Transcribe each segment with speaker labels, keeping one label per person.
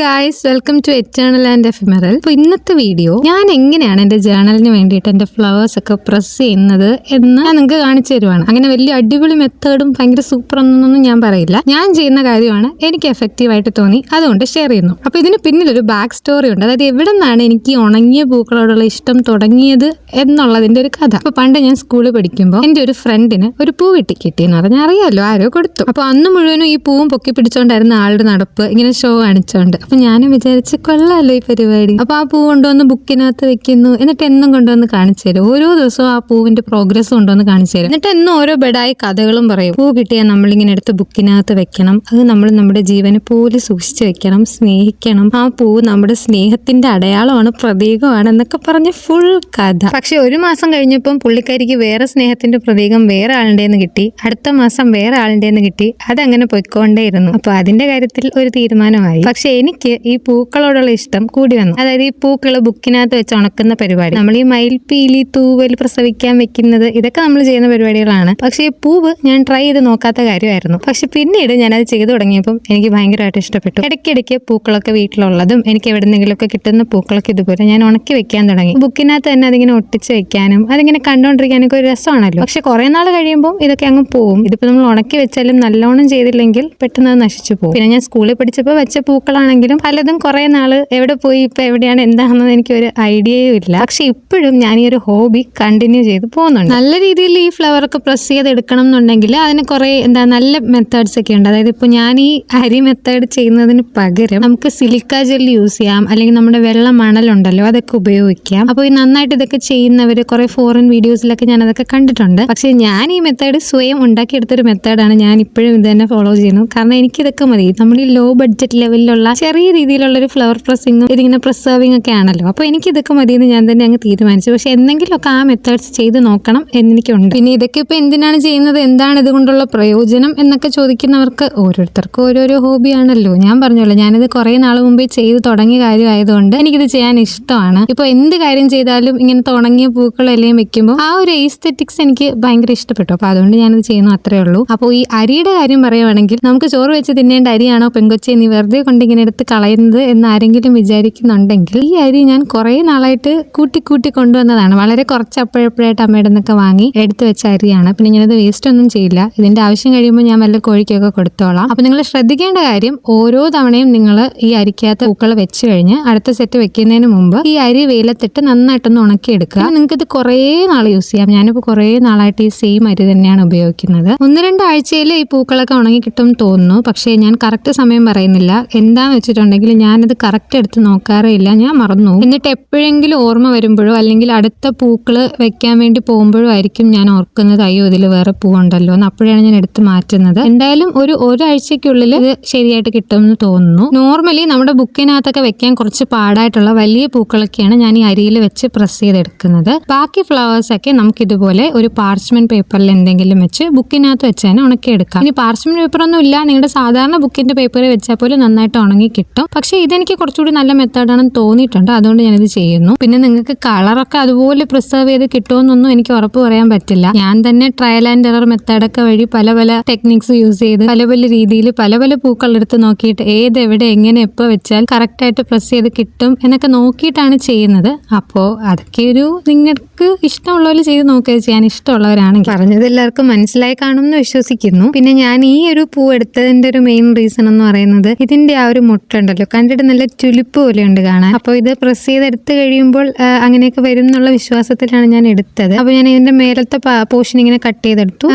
Speaker 1: Guys, welcome to eternal and ephemeral. അപ്പോൾ ഇന്നത്തെ video ഞാൻ എങ്ങനെയാണ് എൻ്റെ ജേണലിന് വേണ്ടിയിട്ട് എൻ്റെ ഫ്ലവേഴ്സ് ഒക്കെ പ്രസ് ചെയ്യുന്നത് എന്ന് ഞാൻ നിങ്ങൾക്ക് കാണിച്ചു തരുവാണ്. അങ്ങനെ വലിയ അടിപൊളി മെത്തേഡും ഭയങ്കര സൂപ്പർ ഒന്നൊന്നും ഞാൻ പറയില്ല. ഞാൻ ചെയ്യുന്ന കാര്യമാണ് എനിക്ക് എഫക്റ്റീവായിട്ട് തോന്നി, അതുകൊണ്ട് ഷെയർ ചെയ്യുന്നു. അപ്പോൾ ഇതിന് പിന്നിലൊരു ബാക്ക് സ്റ്റോറി ഉണ്ട്. അതായത് എവിടെ നിന്നാണ് എനിക്ക് ഉണങ്ങിയ പൂക്കളോടുള്ള ഇഷ്ടം തുടങ്ങിയത് എന്നുള്ളതിൻ്റെ ഒരു കഥ. അപ്പോൾ പണ്ട് ഞാൻ സ്കൂളിൽ പഠിക്കുമ്പോൾ എൻ്റെ ഒരു ഫ്രണ്ടിന് ഒരു പൂ കിട്ടിയെന്ന് പറഞ്ഞാൽ അറിയാമല്ലോ, ആരോ കൊടുത്തു. അപ്പോൾ അന്ന് മുഴുവനും ഈ പൂവും പൊക്കി പിടിച്ചോണ്ടായിരുന്ന ആളുടെ നടപ്പ് ഇങ്ങനെ ഷോ കാണിച്ചോണ്ട്. അപ്പൊ ഞാനും വിചാരിച്ച് കൊള്ളാമല്ലോ ഈ പരിപാടി. അപ്പൊ ആ പൂ കൊണ്ടുവന്ന് ബുക്കിനകത്ത് വെക്കുന്നു, എന്നിട്ട് എന്നും കൊണ്ടുവന്ന് കാണിച്ചു തരും. ഓരോ ദിവസവും ആ പൂവിന്റെ പ്രോഗ്രസ് കൊണ്ടുവന്ന് കാണിച്ചു തരും. എന്നിട്ട് എന്നും ഓരോ ബെഡായി കഥകളും പറയും. പൂ കിട്ടിയാൽ നമ്മളിങ്ങനെ എടുത്ത് ബുക്കിനകത്ത് വെക്കണം, അത് നമ്മൾ നമ്മുടെ ജീവനെ പോലെ സൂക്ഷിച്ചു വെക്കണം, സ്നേഹിക്കണം, ആ പൂ നമ്മുടെ സ്നേഹത്തിന്റെ അടയാളമാണ്, പ്രതീകമാണ് എന്നൊക്കെ പറഞ്ഞ് ഫുൾ കഥ. പക്ഷെ ഒരു മാസം കഴിഞ്ഞപ്പം പുള്ളിക്കാരിക്ക് വേറെ സ്നേഹത്തിന്റെ പ്രതീകം വേറെ ആളുടേന്ന് കിട്ടി, അടുത്ത മാസം വേറെ ആളുടേന്ന് കിട്ടി, അതങ്ങനെ പൊയ്ക്കൊണ്ടേയിരുന്നു. അപ്പൊ അതിന്റെ കാര്യത്തിൽ ഒരു തീരുമാനമായി. പക്ഷെ എനിക്ക് ഈ പൂക്കളോടുള്ള ഇഷ്ടം കൂടി വന്നു. അതായത് ഈ പൂക്കള് ബുക്കിനകത്ത് വെച്ച് ഉണക്കുന്ന പരിപാടി, നമ്മൾ ഈ മയിൽപ്പീലി, തൂവൽ പ്രസവിക്കാൻ വെക്കുന്നത്, ഇതൊക്കെ നമ്മൾ ചെയ്യുന്ന പരിപാടികളാണ്. പക്ഷെ ഈ പൂവ് ഞാൻ ട്രൈ ചെയ്ത് നോക്കാത്ത കാര്യമായിരുന്നു. പക്ഷെ പിന്നീട് ഞാനത് ചെയ്തു തുടങ്ങിയപ്പോൾ എനിക്ക് ഭയങ്കരമായിട്ട് ഇഷ്ടപ്പെട്ടു. ഇടയ്ക്കിടയ്ക്ക് പൂക്കളൊക്കെ വീട്ടിലുള്ളതും എനിക്ക് എവിടെന്നെങ്കിലുമൊക്കെ കിട്ടുന്ന പൂക്കളൊക്കെ ഇതുപോലെ ഞാൻ ഉണക്കി വെക്കാൻ തുടങ്ങി. ബുക്കിനകത്ത് തന്നെ അതിങ്ങനെ ഒട്ടിച്ച് വെക്കാനും അതിങ്ങനെ കണ്ടുകൊണ്ടിരിക്കാനൊക്കെ ഒരു രസമാണല്ലോ. പക്ഷെ കുറെ നാൾ കഴിയുമ്പോൾ ഇതൊക്കെ അങ്ങ് പോവും. ഇതിപ്പോ നമ്മൾ ഉണക്കി വെച്ചാലും നല്ലോണം ചെയ്തില്ലെങ്കിൽ പെട്ടെന്ന് അത് നശിച്ചു പോകും. പിന്നെ ഞാൻ സ്കൂളിൽ പഠിച്ചപ്പോൾ വെച്ച പൂക്കളാണെങ്കിലും പലതും കുറെ നാള് എവിടെ പോയി, ഇപ്പൊ എവിടെയാണ്, എന്താണെന്ന് എനിക്ക് ഒരു ഐഡിയയും ഇല്ല. പക്ഷെ ഇപ്പോഴും ഞാൻ ഈ ഒരു ഹോബി കണ്ടിന്യൂ ചെയ്ത് പോകുന്നുണ്ട്. നല്ല രീതിയിൽ ഈ ഫ്ലവർ ഒക്കെ പ്രസ് ചെയ്തെടുക്കണം എന്നുണ്ടെങ്കിൽ അതിന് കുറെ നല്ല മെത്തേഡ്സ് ഒക്കെ ഉണ്ട്. അതായത് ഇപ്പൊ ഞാൻ ഈ അരി മെത്തേഡ് ചെയ്യുന്നതിന് പകരം നമുക്ക് സിലിക്ക ജെൽ യൂസ് ചെയ്യാം, അല്ലെങ്കിൽ നമ്മുടെ വെള്ള മണലുണ്ടല്ലോ അതൊക്കെ ഉപയോഗിക്കാം. അപ്പോൾ ഈ നന്നായിട്ട് ഇതൊക്കെ ചെയ്യുന്നവര് കുറെ ഫോറിൻ വീഡിയോസിലൊക്കെ ഞാൻ അതൊക്കെ കണ്ടിട്ടുണ്ട്. പക്ഷെ ഞാൻ ഈ മെത്തേഡ് സ്വയം ഉണ്ടാക്കിയെടുത്തൊരു മെത്തേഡാണ്. ഞാൻ ഇപ്പോഴും ഇത് തന്നെ ഫോളോ ചെയ്യുന്നു. കാരണം എനിക്കിതൊക്കെ മതി. നമ്മൾ ഈ ലോ ബഡ്ജറ്റ് ലെവലിലുള്ള ചെറിയ രീതിയിലുള്ള ഒരു ഫ്ലവർ പ്രസ്സിങ്ങും ഇതിങ്ങനെ പ്രിസർവിംഗ് ഒക്കെ ആണല്ലോ. അപ്പോൾ എനിക്ക് ഇതൊക്കെ മതിയെന്ന് ഞാൻ തന്നെ അങ്ങ് തീരുമാനിച്ചു. പക്ഷെ എന്തെങ്കിലുമൊക്കെ ആ മെത്തേഡ്സ് ചെയ്ത് നോക്കണം എന്നെനിക്കുണ്ട്. പിന്നെ ഇതൊക്കെ ഇപ്പൊ എന്തിനാണ് ചെയ്യുന്നത്, എന്താണ് ഇതുകൊണ്ടുള്ള പ്രയോജനം എന്നൊക്കെ ചോദിക്കുന്നവർക്ക് ഓരോരുത്തർക്കും ഓരോരോ ഹോബിയാണല്ലോ. ഞാൻ പറഞ്ഞല്ലോ, ഞാനിത് കുറെ നാൾ മുമ്പേ ചെയ്ത് തുടങ്ങിയ കാര്യമായതുകൊണ്ട് എനിക്കിത് ചെയ്യാൻ ഇഷ്ടമാണ്. ഇപ്പൊ എന്ത് കാര്യം ചെയ്താലും ഇങ്ങനത്തെ ഉണങ്ങിയ പൂക്കളെല്ലാം വെക്കുമ്പോൾ ആ ഒരു എസ്തെറ്റിക്സ് എനിക്ക് ഭയങ്കര ഇഷ്ടപ്പെട്ടു. അപ്പൊ അതുകൊണ്ട് ഞാനിത് ചെയ്യുന്നു, അത്രേ ഉള്ളൂ. അപ്പോൾ ഈ അരിയുടെ കാര്യം പറയുവാണെങ്കിൽ, നമുക്ക് ചോറ് വെച്ച് തിന്നേണ്ട അരിയാണോ പെങ്കൊച്ചെ നീ വെറുതെ കൊണ്ട് ഇങ്ങനെ എടുത്ത് കളയുന്നത് എന്ന് ആരെങ്കിലും വിചാരിക്കുന്നുണ്ടെങ്കിൽ, ഈ അരി ഞാൻ കുറെ നാളായിട്ട് കൂട്ടി കൊണ്ടുവന്നതാണ്. വളരെ കുറച്ച് അപ്പോഴപ്പോഴായിട്ട് അമ്മയുടെ നിന്നൊക്കെ വാങ്ങി എടുത്തു വെച്ച അരിയാണ്. പിന്നെ ഞാനത് വേസ്റ്റ് ഒന്നും ചെയ്യില്ല. ഇതിന്റെ ആവശ്യം കഴിയുമ്പോൾ ഞാൻ വല്ല കോഴിക്കൊക്കെ കൊടുത്തോളാം. അപ്പൊ നിങ്ങൾ ശ്രദ്ധിക്കേണ്ട കാര്യം, ഓരോ തവണയും നിങ്ങൾ ഈ അരിക്കകത്ത് പൂക്കൾ വെച്ച് കഴിഞ്ഞ് അടുത്ത സെറ്റ് വെക്കുന്നതിന് മുമ്പ് ഈ അരി വെയിലത്തിട്ട് നന്നായിട്ടൊന്ന് ഉണക്കിയെടുക്കുക. നിങ്ങൾക്ക് ഇത് കുറേ നാൾ യൂസ് ചെയ്യാം. ഞാനിപ്പോൾ കുറേ നാളായിട്ട് ഈ സെയിം അരി തന്നെയാണ് ഉപയോഗിക്കുന്നത്. 1-2 ആഴ്ചയിൽ ഈ പൂക്കളൊക്കെ ഉണങ്ങി കിട്ടും തോന്നുന്നു. പക്ഷേ ഞാൻ കറക്റ്റ് സമയം പറയുന്നില്ല. എന്താന്ന് വെച്ചിട്ടുണ്ടെങ്കിൽ ഞാനത് കറക്റ്റ് എടുത്ത് നോക്കാറേ ഇല്ല, ഞാൻ മറന്നു. എന്നിട്ട് എപ്പോഴെങ്കിലും ഓർമ്മ വരുമ്പോഴോ അല്ലെങ്കിൽ അടുത്ത പൂക്കള് വെക്കാൻ വേണ്ടി പോകുമ്പോഴോ ആയിരിക്കും ഞാൻ ഓർക്കുന്നത്, അയ്യോ ഇതിൽ വേറെ പൂവുണ്ടല്ലോ എന്ന്. അപ്പോഴാണ് ഞാൻ എടുത്ത് മാറ്റുന്നത്. എന്തായാലും ഒരാഴ്ചക്കുള്ളിൽ ഇത് ശരിയായിട്ട് കിട്ടുമെന്ന് തോന്നുന്നു. നോർമലി നമ്മുടെ ബുക്കിനകത്തൊക്കെ വെക്കാൻ കുറച്ച് പാടായിട്ടുള്ള വലിയ പൂക്കളൊക്കെയാണ് ഞാൻ ഈ അരിയിൽ വെച്ച് പ്രസ് ചെയ്തെടുക്കുന്നത്. ബാക്കി ഫ്ലവേഴ്സ് ഒക്കെ നമുക്ക് ഇതുപോലെ ഒരു പാർച്ച്മെന്റ് പേപ്പറിൽ എന്തെങ്കിലും വെച്ച് ബുക്കിനകത്ത് വെച്ച് തന്നെ ഉണക്കിയെടുക്കാം. ഇനി പാർച്ച്മെന്റ് പേപ്പർ ഒന്നും ഇല്ല, നിങ്ങളുടെ സാധാരണ ബുക്കിന്റെ പേപ്പർ വെച്ചാൽ പോലും നന്നായിട്ട് ഉണങ്ങി കിട്ടും. പക്ഷെ ഇതെനിക്ക് കുറച്ചുകൂടി നല്ല മെത്തേഡാണെന്ന് തോന്നിയിട്ടുണ്ട്, അതുകൊണ്ട് ഞാനിത് ചെയ്യുന്നു. പിന്നെ നിങ്ങൾക്ക് കളറൊക്കെ അതുപോലെ പ്രിസർവ് ചെയ്ത് കിട്ടുമെന്നൊന്നും എനിക്ക് ഉറപ്പ് പറയാൻ പറ്റില്ല. ഞാൻ തന്നെ ട്രയൽ ആൻഡ് എറർ മെത്തേഡൊക്കെ വഴി പല ടെക്നിക്സ് യൂസ് ചെയ്ത് പല രീതിയിൽ പല പൂക്കൾ എടുത്ത് നോക്കിയിട്ട് ഏതെവിടെ എങ്ങനെ എപ്പോൾ വെച്ചാൽ കറക്റ്റായിട്ട് പ്രസ് ചെയ്ത് കിട്ടും എന്നൊക്കെ നോക്കിയിട്ടാണ് ചെയ്യുന്നത്. അപ്പോൾ അതൊക്കെ ഒരു നിങ്ങൾക്ക് ഇഷ്ടമുള്ളവർ ചെയ്ത് നോക്കുക, ചെയ്യാൻ ഇഷ്ടമുള്ളവരാണെങ്കിൽ. പറഞ്ഞത് എല്ലാവർക്കും മനസ്സിലായി കാണുമെന്ന് വിശ്വസിക്കുന്നു. പിന്നെ ഞാൻ ഈ ഒരു പൂ എടുത്തതിന്റെ ഒരു മെയിൻ റീസൺ എന്ന് പറയുന്നത്, ഇതിന്റെ ആ ഒരു മുട്ട ഉണ്ടല്ലോ, കണ്ടിട്ട് നല്ല ടുലിപ്പ് പോലെയുണ്ട് കാണാൻ. അപ്പോൾ ഇത് പ്രസ് ചെയ്തെടുത്ത് കഴിയുമ്പോൾ അങ്ങനെയൊക്കെ വരും എന്നുള്ള വിശ്വാസത്തിലാണ് ഞാൻ എടുത്തത്. അപ്പോൾ ഞാൻ ഇതിന്റെ മേലത്തെ പോർഷൻ ഇങ്ങനെ കട്ട് ചെയ്തെടുത്തു.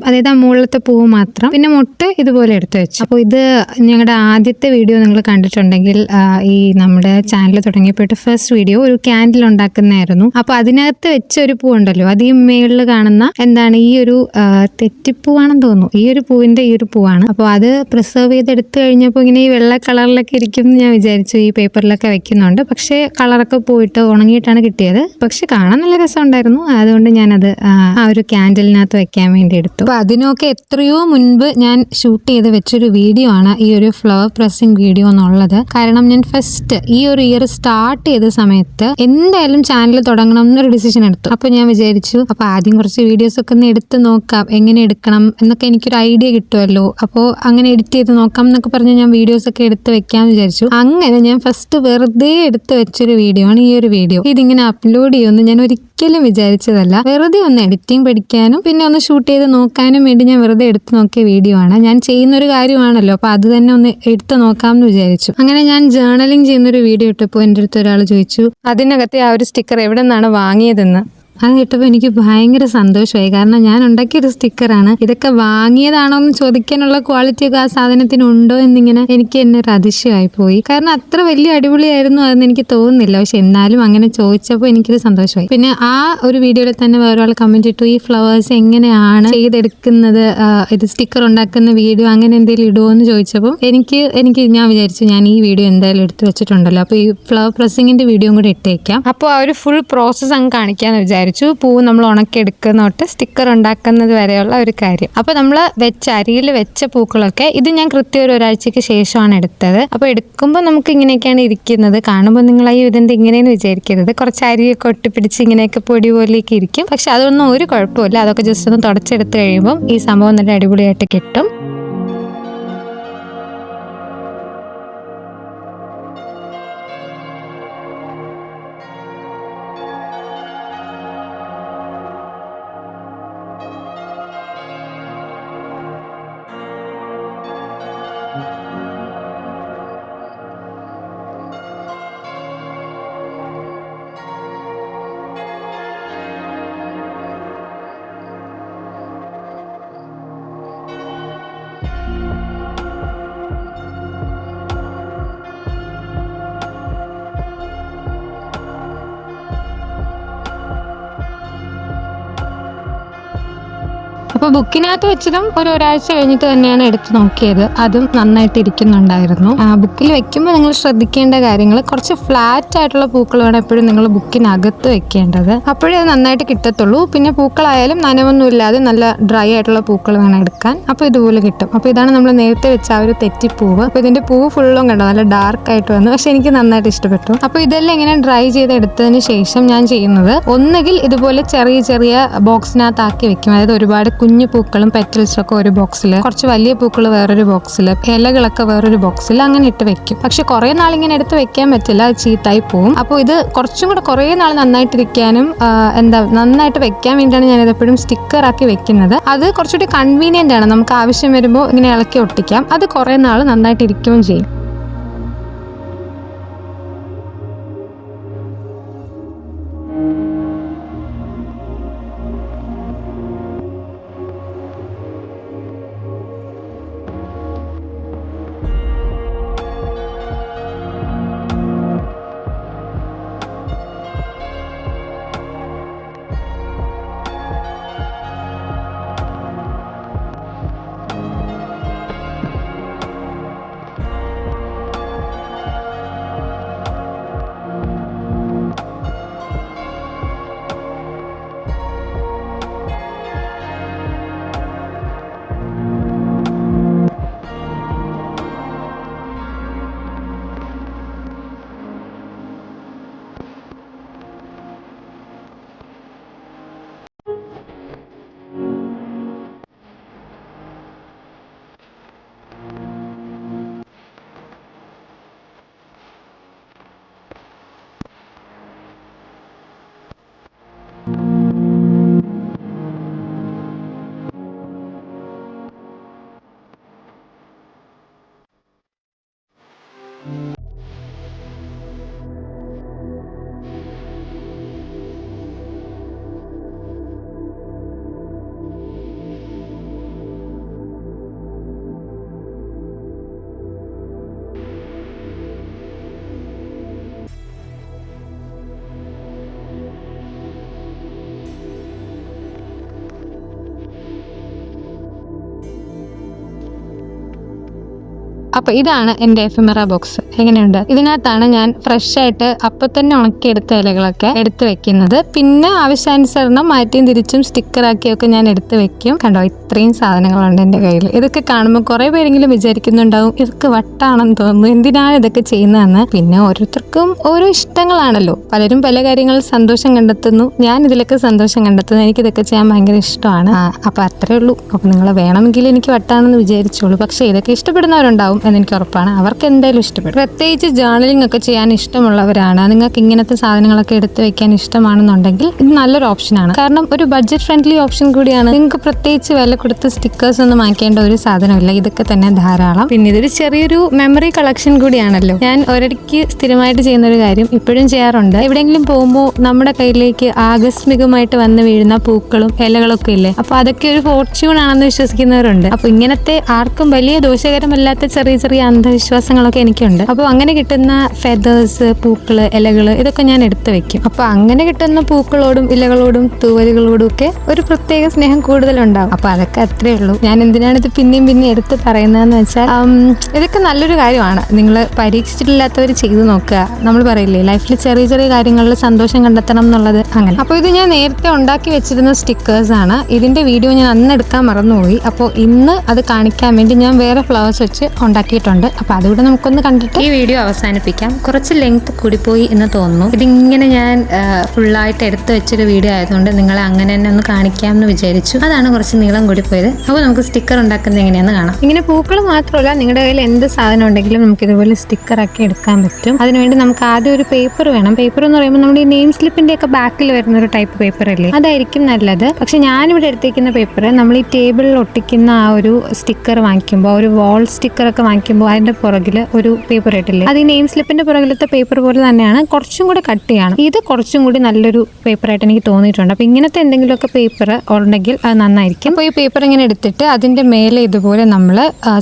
Speaker 1: അതായത് ആ മുകളിലത്തെ പൂവ് മാത്രം, പിന്നെ മുട്ട ഇതുപോലെ എടുത്തു വെച്ചു. അപ്പോൾ ഇത് ഞങ്ങളുടെ ആദ്യത്തെ വീഡിയോ നിങ്ങൾ കണ്ടിട്ടുണ്ടെങ്കിൽ, ഈ നമ്മുടെ ചാനൽ തുടങ്ങിയപ്പോഴത്തെ ഫസ്റ്റ് വീഡിയോ ഒരു ക്യാൻഡിൽ ഉണ്ടാക്കുന്നതായിരുന്നു. അപ്പോൾ അതിനകത്ത് വെച്ച ഒരു പൂ ഉണ്ടല്ലോ, അത് ഈ മേളിൽ കാണുന്ന എന്താണ്, ഈ ഒരു തെറ്റിപ്പൂവാണെന്ന് തോന്നുന്നു. ഈ ഒരു പൂവിന്റെ ഈ ഒരു പൂവാണ്. അപ്പോൾ അത് പ്രിസർവ് ചെയ്തെടുത്ത് കഴിഞ്ഞപ്പോൾ ഇങ്ങനെ ഈ വെള്ള കളറിലൊക്കെ ഇരിക്കും എന്ന് ഞാൻ വിചാരിച്ചു. ഈ പേപ്പറിലൊക്കെ വെക്കുന്നുണ്ട്, പക്ഷേ കളറൊക്കെ പോയിട്ട് ഉണങ്ങിയിട്ടാണ് കിട്ടിയത്. പക്ഷെ കാണാൻ നല്ല രസമുണ്ടായിരുന്നു. അതുകൊണ്ട് ഞാനത് ആ ഒരു ക്യാൻഡിലിനകത്ത് വെക്കാൻ വേണ്ടി എടുത്തു. അപ്പോൾ അതിനൊക്കെ എത്രയോ മുൻപ് ഞാൻ ഷൂട്ട് ചെയ്ത് വെച്ചൊരു വീഡിയോ ആണ് ഈ ഒരു ഫ്ലവർ പ്രസ്സിംഗ് വീഡിയോ എന്നുള്ളത്. കാരണം ഞാൻ ഫസ്റ്റ് ഈ ഒരു ഇയർ സ്റ്റാർട്ട് ചെയ്ത സമയത്ത് എന്തായാലും ചാനൽ തുടങ്ങണം എന്നൊരു ഡിസിഷൻ എടുത്തു. അപ്പോൾ ഞാൻ വിചാരിച്ചു, അപ്പോൾ ആദ്യം കുറച്ച് വീഡിയോസ് ഒക്കെ ഒന്ന് എടുത്ത് നോക്കാം, എങ്ങനെ എടുക്കണം എന്നൊക്കെ എനിക്കൊരു ഐഡിയ കിട്ടുമല്ലോ. അപ്പോൾ അങ്ങനെ എഡിറ്റ് ചെയ്ത് നോക്കാം എന്നൊക്കെ പറഞ്ഞ് ഞാൻ വീഡിയോസ് ഒക്കെ എടുത്ത് വെക്കാൻ കാണിക്കാമെന്ന് വിചാരിച്ചു. അങ്ങനെ ഞാൻ ഫസ്റ്റ് വെറുതെ എടുത്ത് വെച്ചൊരു വീഡിയോ ആണ് ഈ ഒരു വീഡിയോ. ഇതിങ്ങനെ അപ്ലോഡ് ചെയ്യുമെന്ന് ഞാൻ ഒരിക്കലും വിചാരിച്ചതല്ല. വെറുതെ ഒന്ന് എഡിറ്റിംഗ് പഠിക്കാനും പിന്നെ ഒന്ന് ഷൂട്ട് ചെയ്ത് നോക്കാനും വേണ്ടി ഞാൻ വെറുതെ എടുത്ത് നോക്കിയ വീഡിയോ ആണ്. ഞാൻ ചെയ്യുന്നൊരു കാര്യമാണല്ലോ, അപ്പൊ അത് തന്നെ ഒന്ന് എടുത്ത് നോക്കാമെന്ന് വിചാരിച്ചു. അങ്ങനെ ഞാൻ ജേർണലിംഗ് ചെയ്യുന്നൊരു വീഡിയോ ഇട്ടപ്പോൾ എൻ്റെ അടുത്ത് ഒരാൾ ചോദിച്ചു അതിനകത്തെ ആ ഒരു സ്റ്റിക്കർ എവിടെ നിന്നാണ് വാങ്ങിയതെന്ന്. അത് കേട്ടപ്പോൾ എനിക്ക് ഭയങ്കര സന്തോഷമായി. കാരണം ഞാൻ ഉണ്ടാക്കിയൊരു സ്റ്റിക്കറാണ്. ഇതൊക്കെ വാങ്ങിയതാണോ എന്ന് ചോദിക്കാനുള്ള ക്വാളിറ്റി ഒക്കെ ആ സാധനത്തിന് ഉണ്ടോ എന്നിങ്ങനെ എനിക്ക് തന്നെ ഒരു അതിശയമായി പോയി. കാരണം അത്ര വലിയ അടിപൊളിയായിരുന്നു അതെന്ന് എനിക്ക് തോന്നുന്നില്ല. പക്ഷെ എന്നാലും അങ്ങനെ ചോദിച്ചപ്പോൾ എനിക്കൊരു സന്തോഷമായി. പിന്നെ ആ ഒരു വീഡിയോയിൽ തന്നെ വേറൊരാൾ കമന്റ് ഇട്ടു, ഈ ഫ്ലവേഴ്സ് എങ്ങനെയാണ് ചെയ്തെടുക്കുന്നത്, ഇത് സ്റ്റിക്കർ ഉണ്ടാക്കുന്ന വീഡിയോ അങ്ങനെ എന്തെങ്കിലും ഇടുമോ എന്ന് ചോദിച്ചപ്പോൾ എനിക്ക് ഞാൻ വിചാരിച്ചു ഞാൻ ഈ വീഡിയോ എന്തായാലും എടുത്ത് വെച്ചിട്ടുണ്ടല്ലോ, അപ്പോൾ ഈ ഫ്ലവർ പ്രസ്സിങ്ങിന്റെ വീഡിയോ കൂടെ ഇട്ടേക്കാം. അപ്പോൾ ആ ഒരു ഫുൾ പ്രോസസ്സ് അങ്ങ് കാണിക്കാന്ന് വിചാരിച്ചു. പൂവ് നമ്മൾ ഉണക്കിയെടുക്കുന്ന തൊട്ട് സ്റ്റിക്കർ ഉണ്ടാക്കുന്നത് വരെയുള്ള ഒരു കാര്യം. അപ്പോൾ നമ്മൾ അരിയിൽ വെച്ച പൂക്കളൊക്കെ ഇത് ഞാൻ കൃത്യം ഒരു ഒരാഴ്ചയ്ക്ക് ശേഷമാണ് എടുത്തത്. അപ്പോൾ എടുക്കുമ്പോൾ നമുക്ക് ഇങ്ങനെയൊക്കെയാണ് ഇരിക്കുന്നത്. കാണുമ്പോൾ നിങ്ങൾ ഇതെന്ത് ഇങ്ങനെയെന്ന് വിചാരിക്കരുത്. കുറച്ച് അരിയൊക്കെ ഒട്ടിപ്പിടിച്ച് ഇങ്ങനെയൊക്കെ പൊടി പോലെയൊക്കെ ഇരിക്കും. പക്ഷെ അതൊന്നും ഒരു കുഴപ്പമില്ല. അതൊക്കെ ജസ്റ്റ് ഒന്ന് തുടച്ചെടുത്ത് കഴിയുമ്പോൾ ഈ സംഭവം നല്ല അടിപൊളിയായിട്ട് കിട്ടും. അപ്പോൾ ബുക്കിനകത്ത് വെച്ചതും ഒരാഴ്ച കഴിഞ്ഞിട്ട് തന്നെയാണ് എടുത്ത് നോക്കിയത്. അതും നന്നായിട്ട് ഇരിക്കുന്നുണ്ടായിരുന്നു. ബുക്കിൽ വെക്കുമ്പോൾ നിങ്ങൾ ശ്രദ്ധിക്കേണ്ട കാര്യങ്ങൾ, കുറച്ച് ഫ്ലാറ്റ് ആയിട്ടുള്ള പൂക്കൾ വേണം എപ്പോഴും നിങ്ങൾ ബുക്കിനകത്ത് വെക്കേണ്ടത്. അപ്പോഴേ അത് നന്നായിട്ട് കിട്ടത്തുള്ളൂ. പിന്നെ പൂക്കളായാലും നനവൊന്നും ഇല്ലാതെ നല്ല ഡ്രൈ ആയിട്ടുള്ള പൂക്കൾ വേണം എടുക്കാൻ. അപ്പോൾ ഇതുപോലെ കിട്ടും. അപ്പോൾ ഇതാണ് നമ്മൾ നേരത്തെ വെച്ച ആ ഒരു തെറ്റിപ്പൂവ്. അപ്പോൾ ഇതിന്റെ പൂവ് ഫുള്ളും കണ്ടോ നല്ല ഡാർക്ക് ആയിട്ട് വന്നു. പക്ഷെ എനിക്ക് നന്നായിട്ട് ഇഷ്ടപ്പെട്ടു. അപ്പോൾ ഇതെല്ലാം ഇങ്ങനെ ഡ്രൈ ചെയ്തെടുത്തതിന് ശേഷം ഞാൻ ചെയ്യുന്നത് ഒന്നുകിൽ ഇതുപോലെ ചെറിയ ചെറിയ ബോക്സിനകത്താക്കി വെക്കും. അതായത് ഒരുപാട് കുഞ്ഞു പൂക്കളും പെറ്റൽസും ഒക്കെ ഒരു ബോക്സിൽ, കുറച്ച് വലിയ പൂക്കൾ വേറൊരു ബോക്സിൽ, ഇലകളൊക്കെ വേറൊരു ബോക്സിൽ അങ്ങനെ ഇട്ട് വെക്കും. പക്ഷെ കുറെ നാൾ ഇങ്ങനെ എടുത്ത് വെക്കാൻ പറ്റില്ല, അത് ചീത്തായി പോവും. അപ്പോൾ ഇത് കുറച്ചും കൂടെ കുറേ നാൾ നന്നായിട്ടിരിക്കാനും നന്നായിട്ട് വെക്കാൻ വേണ്ടിയാണ് ഞാൻ എപ്പോഴും സ്റ്റിക്കർ ആക്കി വെക്കുന്നത്. അത് കുറച്ചുകൂടി കൺവീനിയന്റ് ആണ്. നമുക്ക് ആവശ്യം വരുമ്പോൾ ഇങ്ങനെ ഇളക്കി ഒട്ടിക്കാം. അത് കുറെ നാൾ നന്നായിട്ട് ഇരിക്കുകയും ചെയ്യും. അപ്പോൾ ഇതാണ് എൻ്റെ എഫിമെറ ബോക്സ്. എങ്ങനെയുണ്ട്? ഇതിനകത്താണ് ഞാൻ ഫ്രഷ് ആയിട്ട് അപ്പം തന്നെ ഉണക്കിയെടുത്ത ഇലകളൊക്കെ എടുത്ത് വെക്കുന്നത്. പിന്നെ ആവശ്യാനുസരണം മാറ്റിയും തിരിച്ചും സ്റ്റിക്കറാക്കിയൊക്കെ ഞാൻ എടുത്ത് വെക്കും. കണ്ടോ, ഇത്രയും സാധനങ്ങളുണ്ട് എൻ്റെ കയ്യിൽ. ഇതൊക്കെ കാണുമ്പോൾ കുറേ പേരെങ്കിലും വിചാരിക്കുന്നുണ്ടാവും ഇതൊക്കെ വട്ടാണെന്ന് തോന്നുന്നു, എന്തിനാണ് ഇതൊക്കെ ചെയ്യുന്നതെന്ന്. പിന്നെ ഓരോരുത്തർക്കും ഓരോ ഇഷ്ടങ്ങളാണല്ലോ. പലരും പല കാര്യങ്ങളിൽ സന്തോഷം കണ്ടെത്തുന്നു. ഞാൻ ഇതിലൊക്കെ സന്തോഷം കണ്ടെത്തുന്നു. എനിക്കിതൊക്കെ ചെയ്യാൻ ഭയങ്കര ഇഷ്ടമാണ്. അപ്പോൾ അത്രേ ഉള്ളൂ. അപ്പോൾ നിങ്ങൾ വേണമെങ്കിൽ എനിക്ക് വട്ടാണെന്ന് വിചാരിച്ചോളൂ. പക്ഷേ ഇതൊക്കെ ഇഷ്ടപ്പെടുന്നവരുണ്ടാവും. എന്നെനിക്ക് ഉറപ്പാണ്. അവർക്ക് എന്തായാലും ഇഷ്ടപ്പെടും. പ്രത്യേകിച്ച് ജേർണലിംഗ് ഒക്കെ ചെയ്യാൻ ഇഷ്ടമുള്ളവരാണ്, നിങ്ങൾക്ക് ഇങ്ങനത്തെ സാധനങ്ങളൊക്കെ എടുത്തു വെക്കാൻ ഇഷ്ടമാണെന്നുണ്ടെങ്കിൽ ഇത് നല്ലൊരു ഓപ്ഷനാണ്. കാരണം ഒരു ബഡ്ജറ്റ് ഫ്രണ്ട്ലി ഓപ്ഷൻ കൂടിയാണ്. നിങ്ങൾക്ക് പ്രത്യേകിച്ച് വില കൊടുത്ത് സ്റ്റിക്കേഴ്സ് ഒന്നും വാങ്ങിക്കേണ്ട ഒരു സാധനമില്ല, ഇതൊക്കെ തന്നെ ധാരാളം. പിന്നെ ഇതൊരു ചെറിയൊരു മെമ്മറി കളക്ഷൻ കൂടിയാണല്ലോ. ഞാൻ ഒരിടയ്ക്ക് സ്ഥിരമായിട്ട് ചെയ്യുന്ന ഒരു കാര്യം ഇപ്പോഴും ചെയ്യാറുണ്ട്. എവിടെയെങ്കിലും പോകുമ്പോൾ നമ്മുടെ കയ്യിലേക്ക് ആകസ്മികമായിട്ട് വന്ന് വീഴുന്ന പൂക്കളും ഇലകളൊക്കെ ഇല്ലേ, അപ്പൊ അതൊക്കെ ഒരു ഫോർച്യൂൺ ആണെന്ന് വിശ്വസിക്കുന്നവരുണ്ട്. അപ്പൊ ഇങ്ങനത്തെ ആർക്കും വലിയ ദോഷകരമല്ലാത്ത ചെറിയ ചെറിയ അന്ധവിശ്വാസങ്ങളൊക്കെ എനിക്കുണ്ട്. അപ്പോൾ അങ്ങനെ കിട്ടുന്ന ഫെദേഴ്സ്, പൂക്കള്, ഇലകള് ഇതൊക്കെ ഞാൻ എടുത്തു വെക്കും. അപ്പൊ അങ്ങനെ കിട്ടുന്ന പൂക്കളോടും ഇലകളോടും തൂവലുകളോടും ഒക്കെ ഒരു പ്രത്യേക സ്നേഹം കൂടുതലുണ്ടാവും. അപ്പൊ അതൊക്കെ അത്രേ ഉള്ളൂ. ഞാൻ എന്തിനാണ് ഇത് പിന്നെയും എടുത്ത് പറയുന്നതെന്ന് വെച്ചാൽ ഇതൊക്കെ നല്ലൊരു കാര്യമാണ്. നിങ്ങൾ പരീക്ഷിച്ചിട്ടില്ലാത്തവർ ചെയ്തു നോക്കുക. നമ്മൾ പറയില്ലേ ലൈഫിൽ ചെറിയ ചെറിയ കാര്യങ്ങളിൽ സന്തോഷം കണ്ടെത്തണം എന്നുള്ളത്, അങ്ങനെ. അപ്പോൾ ഇത് ഞാൻ നേരത്തെ ഉണ്ടാക്കി വെച്ചിരുന്ന സ്റ്റിക്കേഴ്സ് ആണ്. ഇതിന്റെ വീഡിയോ ഞാൻ അന്ന് എടുക്കാൻ മറന്നുപോയി. അപ്പോൾ ഇന്ന് അത് കാണിക്കാൻ വേണ്ടി ഞാൻ വേറെ ഫ്ലവേഴ്സ് വെച്ച് ഉണ്ടാക്കിയിട്ടുണ്ട്. അപ്പോൾ അതുകൂടെ നമുക്കൊന്ന് കണ്ടിട്ട് ഈ വീഡിയോ അവസാനിപ്പിക്കാം. കുറച്ച് ലെങ്ത് കൂടിപ്പോയി എന്ന് തോന്നുന്നു. ഇതിങ്ങനെ ഞാൻ ഫുള്ളായിട്ട് എടുത്തു വെച്ചൊരു വീഡിയോ ആയതുകൊണ്ട് നിങ്ങളെ അങ്ങനെ തന്നെ ഒന്ന് കാണിക്കാമെന്ന് വിചാരിച്ചു. അതാണ് കുറച്ച് നീളം കൂടിപ്പോയത്. അപ്പോൾ നമുക്ക് സ്റ്റിക്കർ ഉണ്ടാക്കുന്നത് എങ്ങനെയാണെന്ന് കാണാം. ഇങ്ങനെ പൂക്കൾ മാത്രമല്ല, നിങ്ങളുടെ കയ്യിൽ എന്ത് സാധനം ഉണ്ടെങ്കിലും നമുക്ക് ഇതുപോലെ സ്റ്റിക്കറാക്കി എടുക്കാൻ പറ്റും. അതിനുവേണ്ടി നമുക്ക് ആദ്യം ഒരു പേപ്പർ വേണം. പേപ്പർ എന്ന് പറയുമ്പോൾ നമ്മുടെ ഈ നെയിം സ്ലിപ്പിന്റെ ഒക്കെ ബാക്കിൽ വരുന്ന ഒരു ടൈപ്പ് പേപ്പർ അല്ലേ, അതായിരിക്കും നല്ലത്. പക്ഷെ ഞാനിവിടെ എടുത്തേക്കുന്ന പേപ്പർ നമ്മൾ ഈ ടേബിളിൽ ഒട്ടിക്കുന്ന ആ ഒരു സ്റ്റിക്കർ വാങ്ങിക്കുമ്പോൾ, ഒരു വാൾ സ്റ്റിക്കർ ഒക്കെ വാങ്ങിക്കുമ്പോൾ അതിന്റെ പുറകിൽ ഒരു പേപ്പർ ഇട്ടില്ലേ, അത് ഈ നെയിം സ്ലിപ്പിന്റെ പുറകിലത്തെ പേപ്പർ പോലെ തന്നെയാണ്, കുറച്ചും കൂടെ കട്ടിയാണ്. ഇത് കുറച്ചും കൂടി നല്ലൊരു പേപ്പറായിട്ട് എനിക്ക് തോന്നിയിട്ടുണ്ട്. അപ്പൊ ഇങ്ങനത്തെ എന്തെങ്കിലുമൊക്കെ പേപ്പർ ഉണ്ടെങ്കിൽ അത് നന്നായിരിക്കും. അപ്പോൾ ഈ പേപ്പർ ഇങ്ങനെ എടുത്തിട്ട് അതിന്റെ മേലെ ഇതുപോലെ നമ്മൾ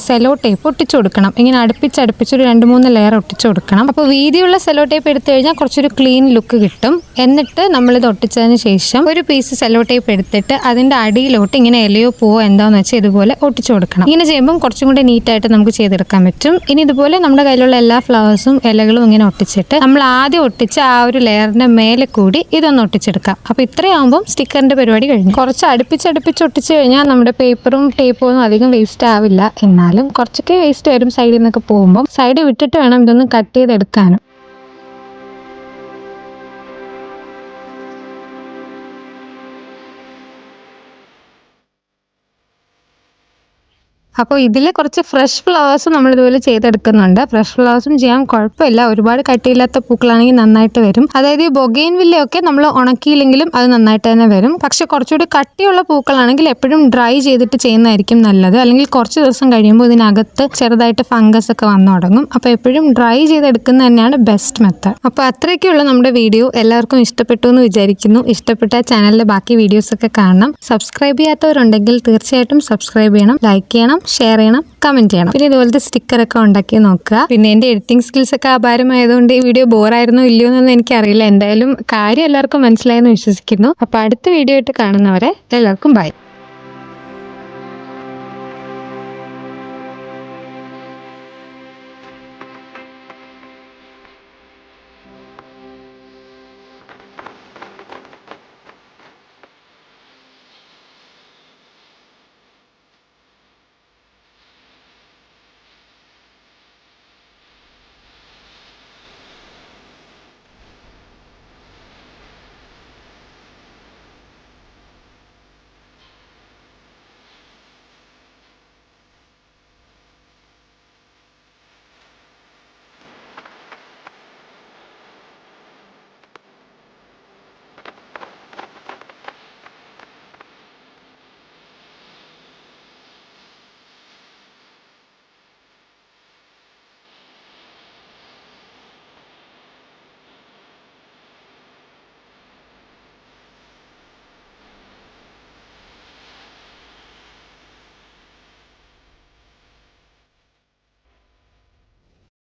Speaker 1: സെലോ ടേപ്പ് ഒട്ടിച്ചു കൊടുക്കണം. ഇങ്ങനെ അടുപ്പിച്ച് ഒരു 2-3 ലെയർ ഒട്ടിച്ചു കൊടുക്കണം. അപ്പോൾ വീതിയുള്ള സെലോ ടേപ്പ് എടുത്തു കഴിഞ്ഞാൽ കുറച്ചൊരു ക്ലീൻ ലുക്ക് കിട്ടും. എന്നിട്ട് നമ്മളിത് ഒട്ടിച്ചതിന് ശേഷം ഒരു പീസ് സെലോ ടേപ്പ് എടുത്തിട്ട് അതിന്റെ അടിയിലോട്ട് ഇങ്ങനെ ഇലയോ പൂവോ എന്താന്ന് വെച്ചാൽ ഇതുപോലെ ഒട്ടിച്ചു കൊടുക്കണം. ഇങ്ങനെ ചെയ്യുമ്പോൾ കുറച്ചും കൂടി നീറ്റായിട്ട് നമുക്ക് ചെയ്തെടുക്കാൻ പറ്റും. ഇനി ഇതുപോലെ നമ്മുടെ കയ്യിലുള്ള എല്ലാ ഫ്ലവേഴ്സും ഇലകളും ഇങ്ങനെ ഒട്ടിച്ചിട്ട് നമ്മൾ ആദ്യം ഒട്ടിച്ച ആ ഒരു ലെയറിന്റെ മേലെ കൂടി ഇതൊന്ന് ഒട്ടിച്ചെടുക്കാം. അപ്പൊ ഇത്രയാകുമ്പോൾ സ്റ്റിക്കറിന്റെ പരിപാടി കഴിഞ്ഞു. കുറച്ച് അടുപ്പിച്ച് ഒട്ടിച്ചു കഴിഞ്ഞാൽ നമ്മുടെ പേപ്പറും ടേപ്പും ഒന്നും അധികം വേസ്റ്റ് ആവില്ല. എന്നാലും കുറച്ചൊക്കെ വേസ്റ്റ് വരും സൈഡിൽ നിന്നൊക്കെ പോകുമ്പോൾ. സൈഡ് വിട്ടിട്ട് വേണം ഇതൊന്ന് കട്ട് ചെയ്തെടുക്കാനും. അപ്പോൾ ഇതിൽ കുറച്ച് ഫ്രഷ് ഫ്ലവേഴ്സും നമ്മൾ ഇതുപോലെ ചെയ്തെടുക്കുന്നുണ്ട്. ഫ്രഷ് ഫ്ലവേഴ്സും ചെയ്യാൻ കുഴപ്പമില്ല. ഒരുപാട് കട്ടിയില്ലാത്ത പൂക്കളാണെങ്കിൽ നന്നായിട്ട് വരും. അതായത് ഈ ബൊഗെയിൻവില്ലയൊക്കെ നമ്മൾ ഉണക്കിയില്ലെങ്കിലും അത് നന്നായിട്ട് തന്നെ വരും. പക്ഷെ കുറച്ചുകൂടി കട്ടിയുള്ള പൂക്കളാണെങ്കിൽ എപ്പോഴും ഡ്രൈ ചെയ്തിട്ട് ചെയ്യുന്നതായിരിക്കും നല്ലത്. അല്ലെങ്കിൽ കുറച്ച് ദിവസം കഴിയുമ്പോൾ ഇതിനകത്ത് ചെറുതായിട്ട് ഫംഗസ് ഒക്കെ വന്നു തുടങ്ങും. അപ്പോൾ എപ്പോഴും ഡ്രൈ ചെയ്തെടുക്കുന്നത് തന്നെയാണ് ബെസ്റ്റ് മെത്തേഡ്. അപ്പോൾ അത്രയൊക്കെയുള്ള നമ്മുടെ വീഡിയോ. എല്ലാവർക്കും ഇഷ്ടപ്പെട്ടു എന്ന് വിചാരിക്കുന്നു. ഇഷ്ടപ്പെട്ട ചാനലിലെ ബാക്കി വീഡിയോസൊക്കെ കാണണം. സബ്സ്ക്രൈബ് ചെയ്യാത്തവരുണ്ടെങ്കിൽ തീർച്ചയായിട്ടും സബ്സ്ക്രൈബ് ചെയ്യണം, ലൈക്ക് ചെയ്യണം, ഷെയർ ചെയ്യണം, കമന്റ് ചെയ്യണം. പിന്നെ ഇതുപോലത്തെ സ്റ്റിക്കറൊക്കെ ഉണ്ടാക്കി നോക്കുക. പിന്നെ എൻ്റെ എഡിറ്റിംഗ് സ്കിൽസ് ഒക്കെ അപാരമായതുകൊണ്ട് ഈ വീഡിയോ ബോറായിരുന്നോ ഇല്ലയോ എന്നൊന്നും എനിക്കറിയില്ല. എന്തായാലും കാര്യം എല്ലാവർക്കും മനസ്സിലായെന്ന് വിശ്വസിക്കുന്നു. അപ്പോൾ അടുത്ത വീഡിയോ ആയിട്ട് കാണുന്നവരെ എല്ലാവർക്കും ബൈ.